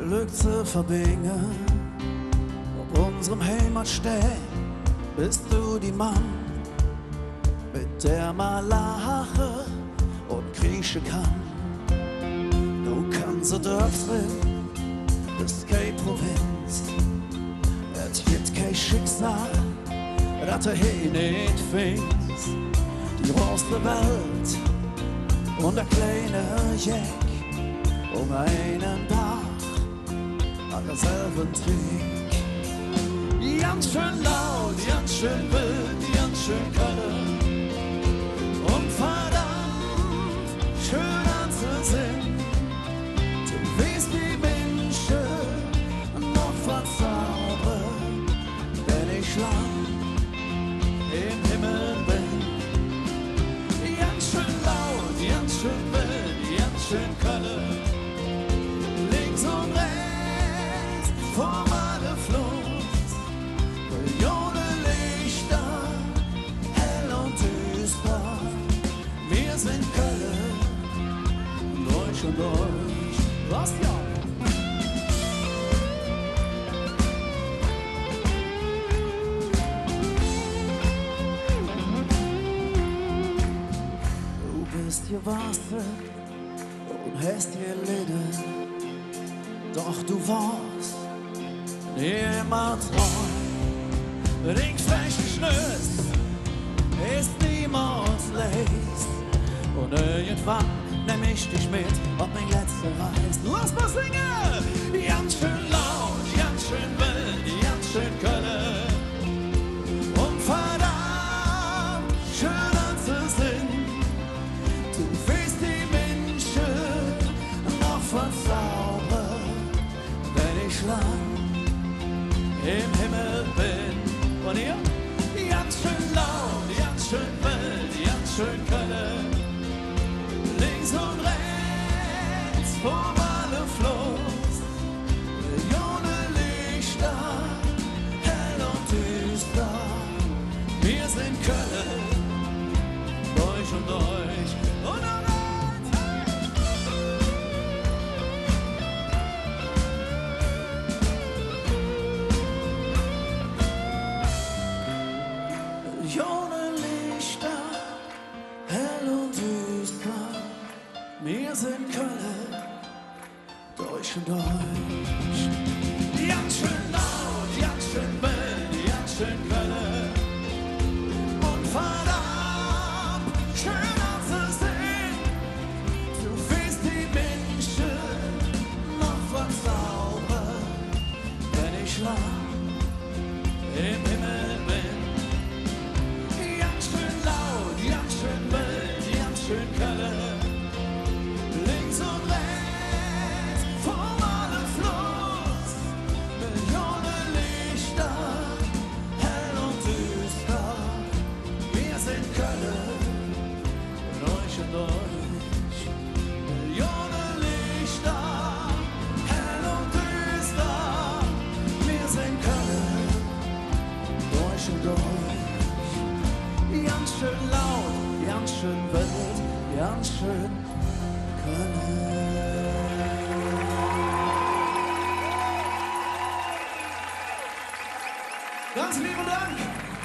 Glück zu verbinden. Auf unserem Heimatstein bist du die Mann, mit der man lachen und kriechen kann. Du kannst so dort drin, bist keine Provinz. Es gibt kein Schicksal, das du hier nicht findest. Die große Welt und der kleine Jack um einen Tag an derselben Trick. Ganz schön laut, ganz schön wild, ganz schön kalt und verdammt schön anzusehen. Du weißt, die Menschen noch verzaubern, wenn ich lang im Himmel bin. Ganz schön laut, ganz schön wild, ganz schön kalt. Links und rechts vom alle Fluss, Millionen Lichter, hell und düster. Wir sind Köln, durch und durch. Was ja? Du bist hier Wasser und hast hier Lieder. Doch du warst niemand treu. Ringfreche Schnüss ist niemals leist. Und irgendwann nehm ich dich mit auf mein letzte Reis. Lass mal singen! Ganz schön laut, ganz schön wild, ganz schön Köln. Und verdammt schön anzusehen. Du weißt, die Menschen noch verzaubern, wenn ich lang im Himmel bin. Und ihr? Ganz schön laut, ganz schön wild, ganz schön Köln. Links und rechts vom alle Fluss, Millionen Lichter, hell und düster. Wir sind Köln, durch und durch. Und Millionen Lichter, hell und düster. Wir sind Köln, durch und durch. Ganz schön laut, ganz schön wild, ganz schön Köln. Und verdammt schön anzusehen. Du weißt, die Menschen noch verzaubern, wenn ich lang im Himmel bin. Ganz schön laut, ganz schön wild, ganz schön Köln. Links und rechts vom alle Fluss, Millionen Lichter, hell und düster. Wir sind Köln, durch und durch. Millionen Lichter, hell und düster. Wir sind Köln, durch und durch. Ganz schön laut, ganz schön wild, ganz schön Köln. Ganz lieben Dank.